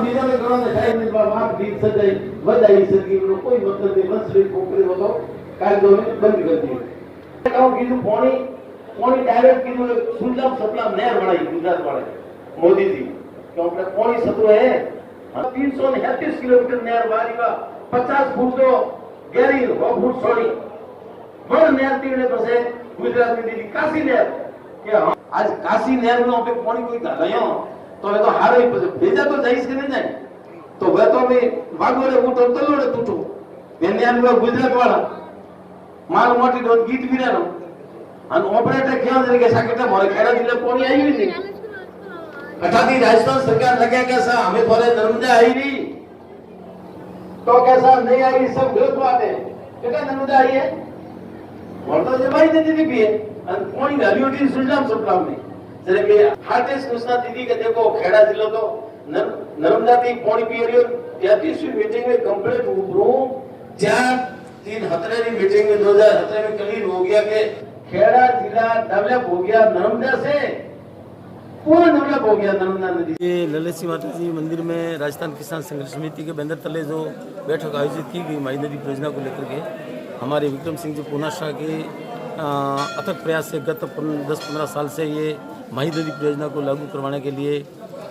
બીજાને ઘણોને થાય ને વાત ગીત સજાઈ વધાઈ સકી કોઈ મતલબ નહીં બસ એક કોકરી હતો કાયદોને બંધ કરી દીધો કહું કીધું પાણી પાણી ડાયરેક્ટ કીધું સુજલામ સતલામ નહેર બનાવી ગુજરાત વાળે મોદી जी કે આપણે પાણી સતો હે 333 કિલોમીટર નહેર વારીવા 50 ફૂટ તો ગેરી 100 ફૂટ સોડી પણ નહેર તીડે પાસે ગુજરાત ની દીધી કાશી નહેર કે आज काशी नहर में पे पानी कोई गयो तो वे तो हारे भेजा तो जाइस के नहीं जाए तो वे तो मैं वागोरे उठो तलोड़े टूटो मैंने आन वो गुजरात वाला माल मोटी डोन गीत बिरानो अन ऑपरेटर क्या जरे के साकेटा मोरे खेड़ा जिले पानी आई ही नहीं अठाती राजस्थान सरकार लगे कैसा हमें थोड़े नर्मदा आई नहीं तो कैसा नहीं आई सब गलत बात है क्या नर्मदा आई है और तो जब आई नहीं भी है पानी हरियोटी सुजलाम सतलाम नहीं जरे के हार्टेस कृष्णा दीदी के देखो खेड़ा जिलो तो नर्मदा थी पानी पी रही हो 33वीं मीटिंग में कंप्लीट उभरो 4-3 री मीटिंग में 2017 में क्लियर हो गया कि खेड़ा जिला डेवलप हो गया नर्मदा से पूरा डेवलप हो गया नर्मदा नदी। ये ललित माता जी मंदिर में राजस्थान किसान संघर्ष समिति के बैनर तले जो बैठक आयोजित की गई माई नदी परियोजना को लेकर के हमारे विक्रम सिंह जी पूना शाह के अथक प्रयास से गत 10-15 साल से ये माही नदी परियोजना को लागू करवाने के लिए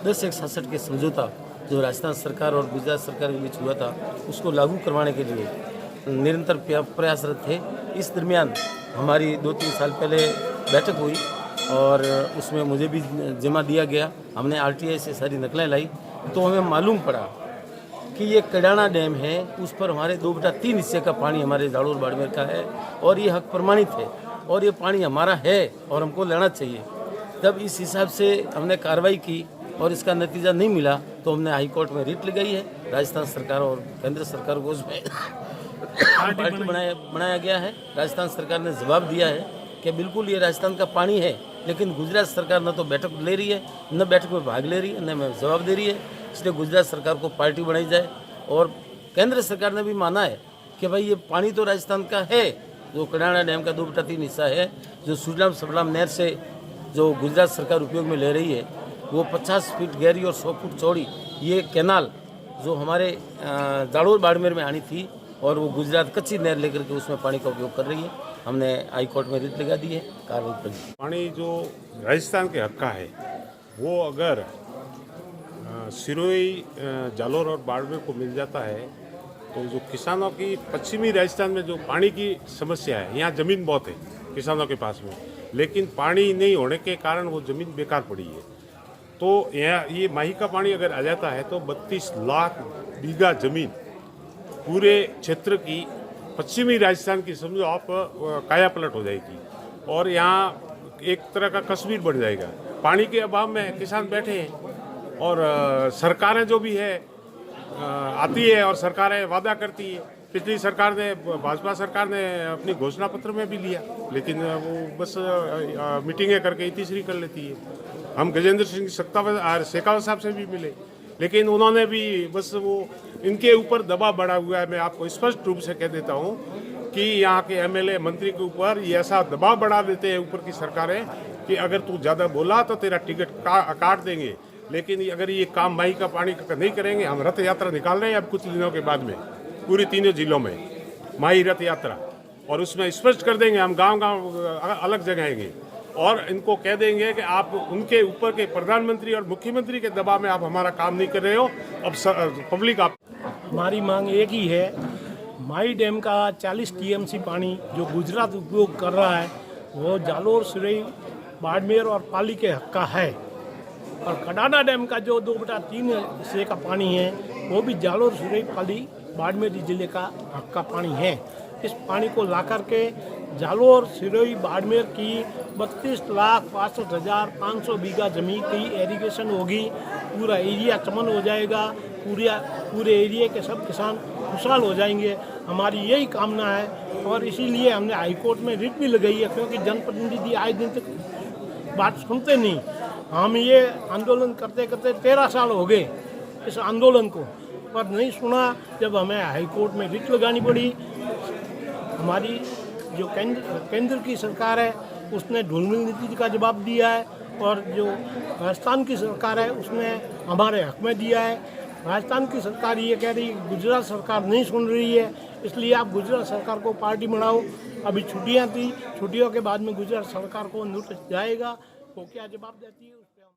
10-166 के समझौता जो राजस्थान सरकार और गुजरात सरकार के बीच हुआ था उसको लागू करवाने के लिए निरंतर प्रयासरत थे। इस दरमियान हमारी 2-3 साल पहले बैठक हुई और उसमें मुझे भी जमा दिया गया। हमने RTI से सारी नकलें लाई तो हमें मालूम पड़ा कि ये कडाना डैम है उस पर हमारे 2/3 हिस्से का पानी हमारे जालोर बाड़मेर का है और ये हक प्रमाणित है और ये पानी हमारा है और हमको लेना चाहिए। जब इस हिसाब से हमने कार्रवाई की और इसका नतीजा नहीं मिला तो हमने हाई कोर्ट में रिट लगाई है। राजस्थान सरकार और केंद्र सरकार को उसमें पार्टी बनाया गया है। राजस्थान सरकार ने जवाब दिया है कि बिल्कुल ये राजस्थान का पानी है लेकिन गुजरात सरकार न तो बैठक ले रही है न बैठक में भाग ले रही है न जवाब दे रही है। इसलिए गुजरात सरकार को पार्टी बनाई जाए और केंद्र सरकार ने भी माना है कि भाई ये पानी तो राजस्थान का है जो कडाना डैम का 2/3 हिस्सा है जो सुजलाम सतलाम नहर से जो गुजरात सरकार उपयोग में ले रही है वो 50 फीट गहरी और 100 फुट चौड़ी ये कैनाल जो हमारे जालोर बाड़मेर में आनी थी और वो गुजरात कच्ची नहर लेकर के उसमें पानी का उपयोग कर रही है। हमने हाई कोर्ट में रिट लगा दी है कार्रवाई कर दी। पानी जो राजस्थान के हक का है वो अगर सिरोही जालोर और बाड़मेर को मिल जाता है तो जो किसानों की पश्चिमी राजस्थान में जो पानी की समस्या है यहाँ ज़मीन बहुत है किसानों के पास में लेकिन पानी नहीं होने के कारण वो ज़मीन बेकार पड़ी है। तो यहाँ ये माही का पानी अगर आ जाता है तो 32 लाख बीघा ज़मीन पूरे क्षेत्र की पश्चिमी राजस्थान की समझो आप काया पलट हो जाएगी और यहाँ एक तरह का कश्मीर बन जाएगा। पानी के अभाव में किसान बैठे हैं और सरकारें जो भी है आती है और सरकारें वादा करती है। पिछली सरकार ने भाजपा सरकार ने अपनी घोषणा पत्र में भी लिया लेकिन वो बस मीटिंगें करके इतीसरी कर लेती है। हम गजेंद्र सिंह शेखावत साहब से भी मिले लेकिन उन्होंने भी बस वो इनके ऊपर दबाव बढ़ा हुआ है। मैं आपको स्पष्ट रूप से कह देता हूँ कि यहाँ के MLA मंत्री के ऊपर ये ऐसा दबाव बढ़ा देते हैं ऊपर की सरकारें कि अगर तू ज़्यादा बोला तो तेरा टिकट काट देंगे। लेकिन अगर ये काम माही का पानी का नहीं करेंगे हम रथ यात्रा निकाल रहे हैं अब कुछ दिनों के बाद में पूरी 3 जिलों में माही रथ यात्रा और उसमें स्पष्ट कर देंगे हम गांव-गांव अलग जगहेंगे और इनको कह देंगे कि आप उनके ऊपर के प्रधानमंत्री और मुख्यमंत्री के दबाव में आप हमारा काम नहीं कर रहे हो। अब पब्लिक आप हमारी मांग एक ही है माही डैम का 40 TMC पानी जो गुजरात उपयोग कर रहा है वो जालोर सिरोही बाड़मेर और पाली के हक का है और कडाना डैम का जो 2/3 हिस्से का पानी है वो भी जालोर सिरोही पाली बाड़मेर जिले का हक का पानी है। इस पानी को ला करके जालोर सिरोही बाड़मेर की 32,62,500 बीघा जमीन की एरीगेशन होगी। पूरा एरिया चमन हो जाएगा। पूरे एरिया के सब किसान खुशहाल हो जाएंगे। हमारी यही कामना है और इसीलिए हमने हाई कोर्ट में रिट भी लगाई है क्योंकि जनप्रतिनिधि आए दिन तक बात सुनते नहीं। हम ये आंदोलन करते करते 13 साल हो गए इस आंदोलन को पर नहीं सुना। जब हमें हाई कोर्ट में रिट लगानी पड़ी हमारी जो केंद्र की सरकार है उसने ढुलमिल नीति का जवाब दिया है और जो राजस्थान की सरकार है उसने हमारे हक में दिया है। राजस्थान की सरकार ये कह रही है गुजरात सरकार नहीं सुन रही है, इसलिए आप गुजरात सरकार को पार्टी बनाओ। अभी छुट्टियां थी, छुट्टियों के बाद में गुजरात सरकार को नोटिस जाएगा, वो क्या जवाब देती है उस पर